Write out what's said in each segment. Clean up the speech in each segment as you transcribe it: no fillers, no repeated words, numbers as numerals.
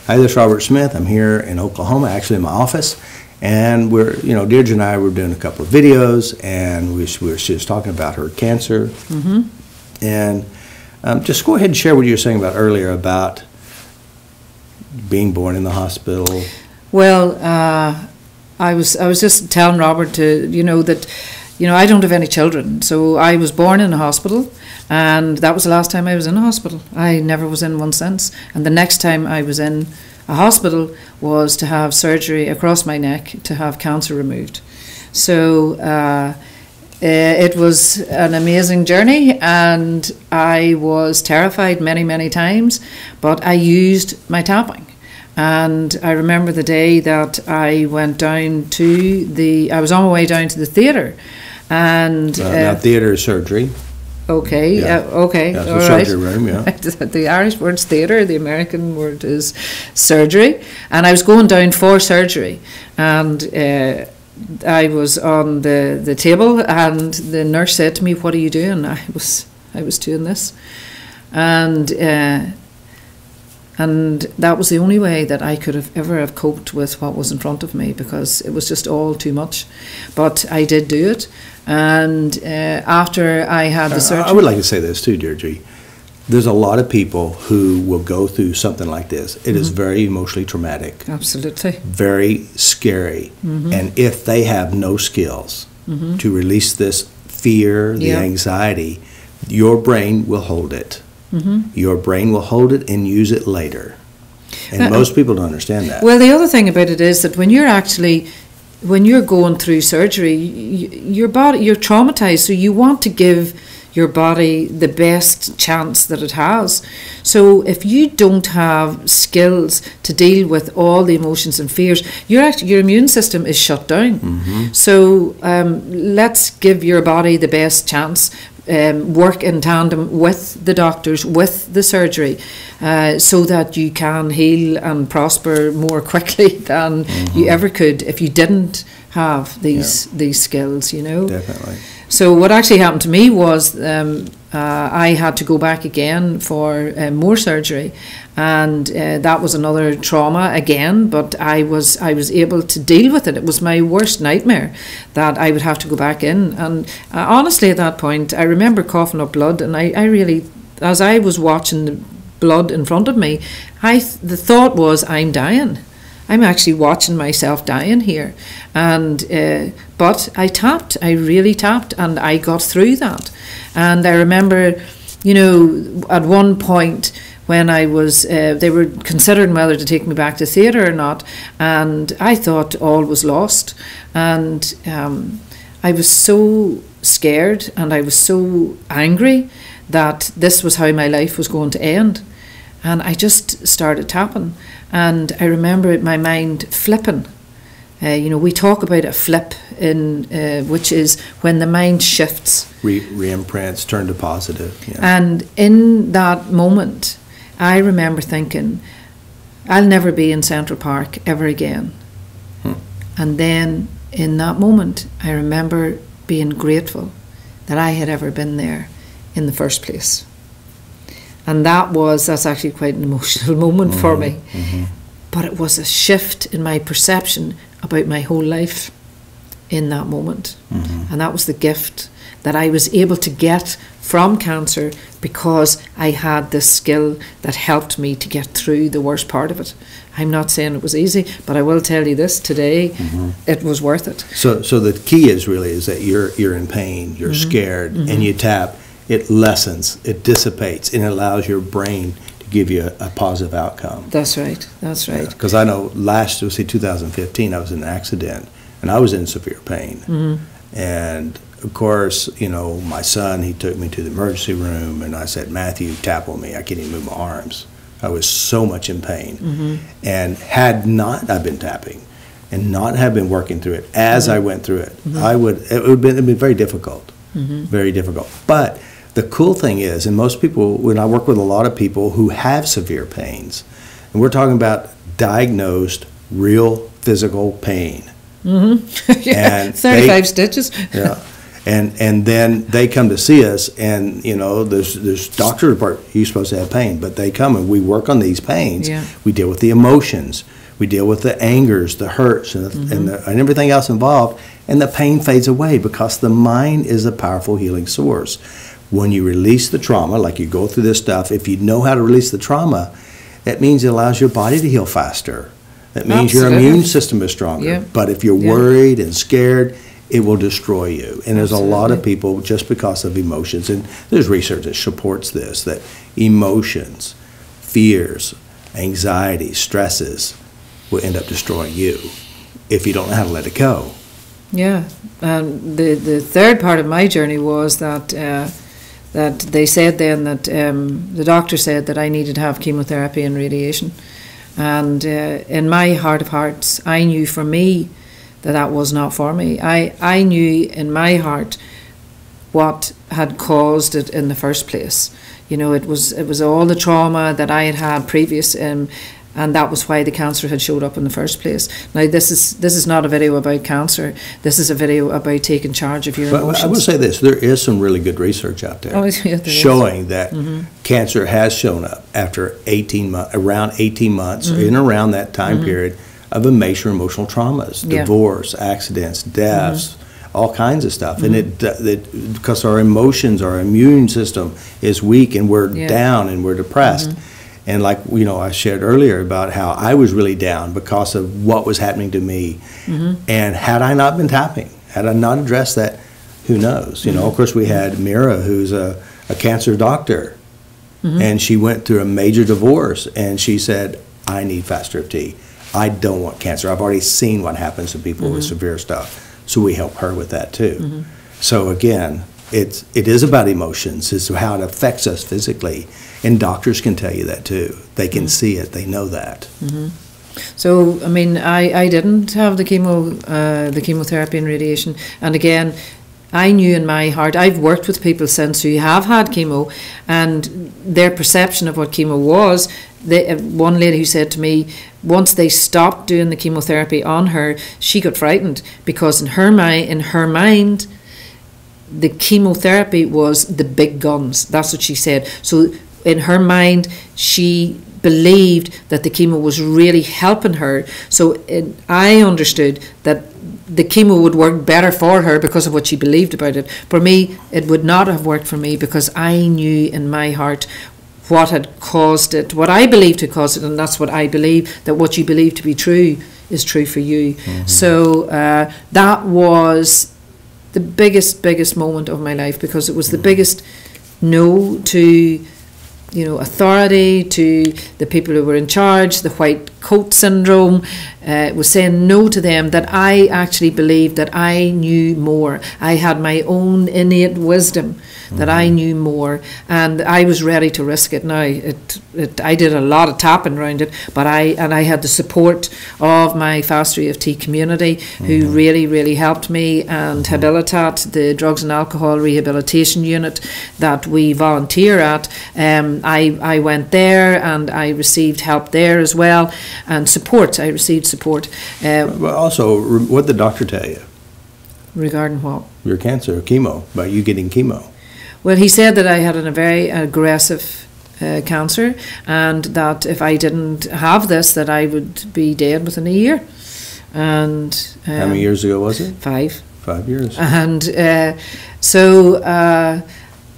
Hi, this is Robert Smith. I'm here in Oklahoma, actually in my office, and Deirdre and I were doing a couple of videos, and she was talking about her cancer. Mm-hmm. And just go ahead and share what you were saying about earlier about being born in the hospital. Well, I was just telling Robert that I don't have any children, so I was born in a hospital, and that was the last time I was in a hospital. I never was in one since, and the next time I was in a hospital was to have surgery across my neck to have cancer removed. So it was an amazing journey, and I was terrified many, many times, but I used my tapping. And I remember the day that I went down to I was on my way down to the theatre. And now theatre is surgery. Okay, yeah. Okay, yeah, all surgery right. room, yeah. The Irish word's theatre, the American word is surgery. And I was going down for surgery, and I was on the table, and the nurse said to me, "What are you doing?" I was doing this, and that was the only way that I could have ever have coped with what was in front of me, because it was just all too much. But I did do it, and after I had the surgery... I would like to say this too, Deirdre. There's a lot of people who will go through something like this. It is very emotionally traumatic. Absolutely. Very scary. And if they have no skills to release this fear, the anxiety, your brain will hold it. Your brain will hold it and use it later. And most people don't understand that. Well, the other thing about it is that when you're going through surgery, you're traumatized, so you want to give your body the best chance that it has. So if you don't have skills to deal with all the emotions and fears, your immune system is shut down. So let's give your body the best chance. Work in tandem with the doctors, with the surgery, so that you can heal and prosper more quickly than you ever could if you didn't have these skills, Definitely. So what actually happened to me was I had to go back again for more surgery, and that was another trauma again, but I was able to deal with it. It was my worst nightmare that I would have to go back in, and honestly at that point I remember coughing up blood, and I really, as I was watching the blood in front of me, the thought was, I'm dying. I'm actually watching myself dying here. And but I really tapped, and I got through that. And I remember, at one point when I was, they were considering whether to take me back to theatre or not, and I thought all was lost. And I was so scared, and I was so angry that this was how my life was going to end. And I just started tapping, and I remember my mind flipping. We talk about a flip, which is when the mind shifts. Re-imprints, turn to positive. Yeah. And in that moment, I remember thinking, I'll never be in Central Park ever again. And then in that moment, I remember being grateful that I had ever been there in the first place. And that's actually quite an emotional moment for me. But it was a shift in my perception about my whole life in that moment. And that was the gift that I was able to get from cancer, because I had this skill that helped me to get through the worst part of it. I'm not saying it was easy, but I will tell you this today, it was worth it. So the key is that you're in pain, you're scared, and you tap. It lessens, it dissipates, and it allows your brain to give you a positive outcome. That's right. Because I know 2015, I was in an accident, and I was in severe pain. And of course, my son, he took me to the emergency room, and I said, "Matthew, tap on me. I can't even move my arms." I was so much in pain. And had not I been tapping and not have been working through it as I went through it, it would have been very difficult. Very difficult. But the cool thing is, and most people, when I work with a lot of people who have severe pains, and we're talking about diagnosed real physical pain. And 35 stitches. And then they come to see us, and you know, there's doctor report, you're supposed to have pain, but they come and we work on these pains. Yeah. We deal with the emotions, we deal with the angers, the hurts, and everything else involved, and the pain fades away because the mind is a powerful healing source. When you release the trauma, like you go through this stuff, if you know how to release the trauma, that means it allows your body to heal faster. That means your immune system is stronger. Yeah. But if you're worried and scared, it will destroy you. And there's a lot of people, just because of emotions, and there's research that supports this, that emotions, fears, anxiety, stresses will end up destroying you if you don't know how to let it go. Yeah, and the third part of my journey was that that they said then that the doctor said that I needed to have chemotherapy and radiation, and in my heart of hearts, I knew for me that was not for me. I knew in my heart what had caused it in the first place. You know, it was all the trauma that I had had previous, and that was why the cancer had showed up in the first place. Now, this is not a video about cancer. This is a video about taking charge of your emotions. I will say this: there is some really good research out there, showing that cancer has shown up after 18 months, around 18 months, or in around that time period of a major emotional traumas, divorce, accidents, deaths, all kinds of stuff. And it because our emotions, our immune system is weak, and we're down and we're depressed. And like, you know, I shared earlier about how I was really down because of what was happening to me. And had I not been tapping, had I not addressed that, who knows? You know, of course, we had Mira, who's a cancer doctor, and she went through a major divorce, and she said, I need FasterEFT. I don't want cancer. I've already seen what happens to people with severe stuff. So we help her with that too. So again, it is about emotions. It's how it affects us physically. And doctors can tell you that too. They can see it. They know that. So, I mean, I didn't have the chemotherapy and radiation. And again, I knew in my heart, I've worked with people since who have had chemo, and their perception of what chemo was, one lady who said to me, once they stopped doing the chemotherapy on her, she got frightened because in her mind, the chemotherapy was the big guns. That's what she said. So in her mind, she believed that the chemo was really helping her. So I understood that the chemo would work better for her because of what she believed about it. For me, it would not have worked for me because I knew in my heart what had caused it, what I believed had caused it, and that's what I believe, that what you believe to be true is true for you. So that was the biggest moment of my life, because it was the biggest no to, you know, authority, to the people who were in charge, the white coat syndrome. Was saying no to them, that I actually believed that I knew more. I had my own innate wisdom, that I knew more, and I was ready to risk it. Now, I did a lot of tapping around it, but I had the support of my FasterEFT community, who really helped me, and Habilitat, the drugs and alcohol rehabilitation unit that we volunteer at. I went there and I received help there as well, and support. I received support. But also, what did the doctor tell you? Regarding what? Your cancer, chemo, about you getting chemo. Well, he said that I had a very aggressive cancer, and that if I didn't have this, that I would be dead within a year. And how many years ago was it? 5. 5 years. And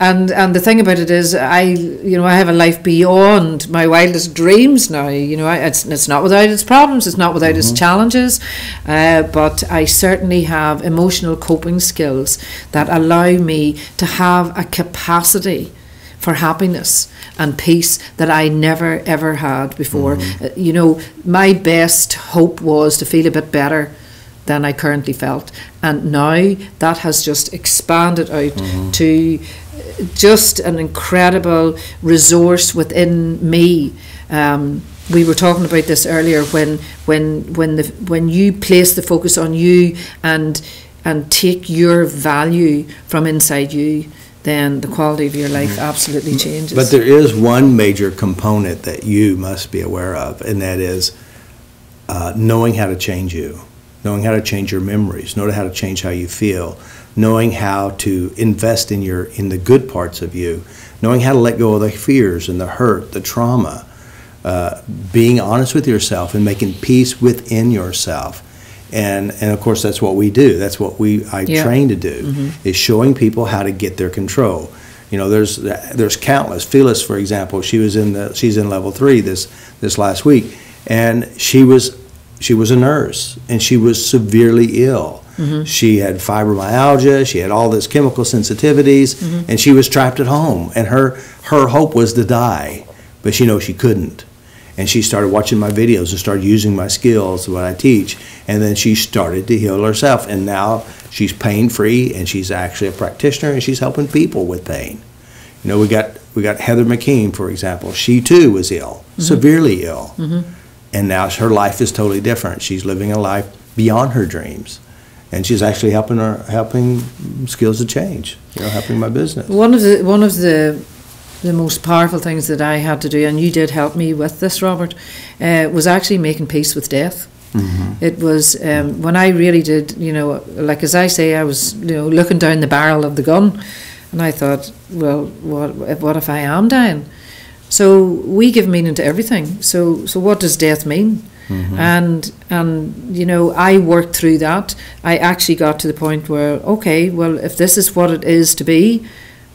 and the thing about it is, I have a life beyond my wildest dreams now. You know, it's not without its problems, it's not without its challenges, but I certainly have emotional coping skills that allow me to have a capacity for happiness and peace that I never ever had before. You know, my best hope was to feel a bit better than I currently felt, and now that has just expanded out to just an incredible resource within me. We were talking about this earlier, when you place the focus on you and take your value from inside you, then the quality of your life absolutely changes. But there is one major component that you must be aware of, and that is knowing how to change you. knowing how to change your memories, knowing how to change how you feel, knowing how to invest in the good parts of you, knowing how to let go of the fears and the hurt, the trauma, being honest with yourself and making peace within yourself. And of course, that's what we do. That's what I train to do, is showing people how to get their control. You know, there's countless. Phyllis, for example, she's in level 3 this last week, and she was a nurse, and she was severely ill. She had fibromyalgia, she had all this chemical sensitivities, and she was trapped at home, and her hope was to die, but she knows she couldn't. And she started watching my videos and started using my skills, what I teach, and then she started to heal herself, and now she's pain-free, and she's actually a practitioner, and she's helping people with pain. You know, we got Heather McKean, for example. She too was ill, severely ill, and now her life is totally different. She's living a life beyond her dreams, and she's actually helping Skills to Change. You know, helping my business. One of the most powerful things that I had to do, and you did help me with this, Robert, was actually making peace with death. It was when I really did, you know, like as I say, I was, you know, looking down the barrel of the gun, and I thought, well, what if I am dying? So we give meaning to everything. So what does death mean? And you know, I worked through that. I actually got to the point where, okay, well, if this is what it is to be,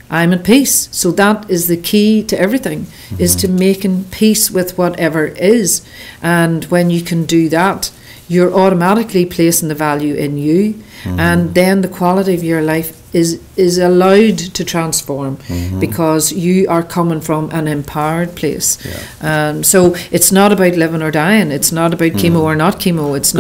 I'm at peace. So that is the key to everything, is to making peace with whatever is. And when you can do that, you're automatically placing the value in you, and then the quality of your life is allowed to transform, because you are coming from an empowered place. So it's not about living or dying. It's not about chemo or not chemo. It's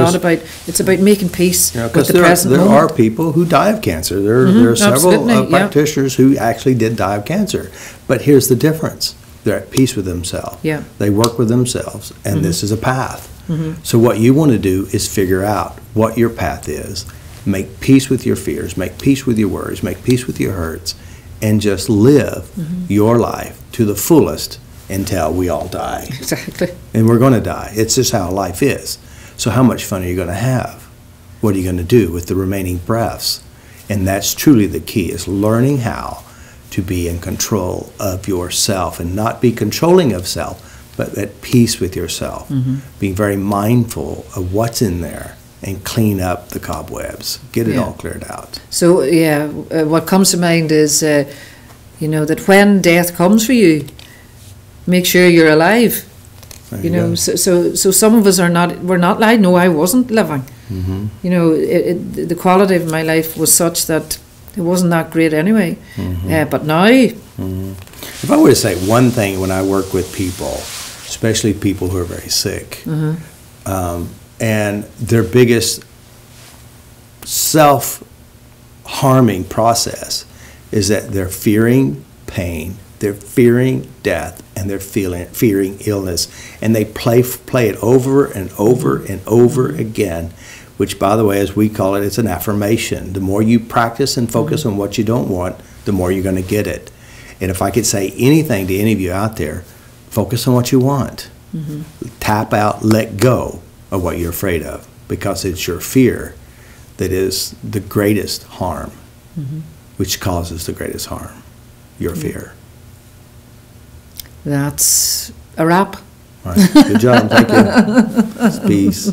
about making peace with the present moment. There are people who die of cancer. There are several practitioners who actually did die of cancer. But here's the difference. They're at peace with themselves. They work with themselves, and this is a path. So what you want to do is figure out what your path is. Make peace with your fears, make peace with your worries, make peace with your hurts, and just live your life to the fullest until we all die. Exactly. And we're going to die. It's just how life is. So how much fun are you going to have? What are you going to do with the remaining breaths? And that's truly the key, is learning how to be in control of yourself and not be controlling of self, but at peace with yourself. Being very mindful of what's in there, and clean up the cobwebs, get it all cleared out. So what comes to mind is, you know, that when death comes for you, make sure you're alive. You know, so some of us we're not lying. No, I wasn't living. You know, the quality of my life was such that it wasn't that great anyway. But now, if I were to say one thing when I work with people, especially people who are very sick, and their biggest self-harming process is that they're fearing pain, they're fearing death, and they're fearing illness. And they play it over and over and over again, which, by the way, as we call it, it's an affirmation. The more you practice and focus on what you don't want, the more you're going to get it. And if I could say anything to any of you out there, focus on what you want. Tap out, let go of what you're afraid of, because it's your fear that is the greatest harm, which causes the greatest harm, your fear. That's a wrap. All right. Good job. Thank you. Peace.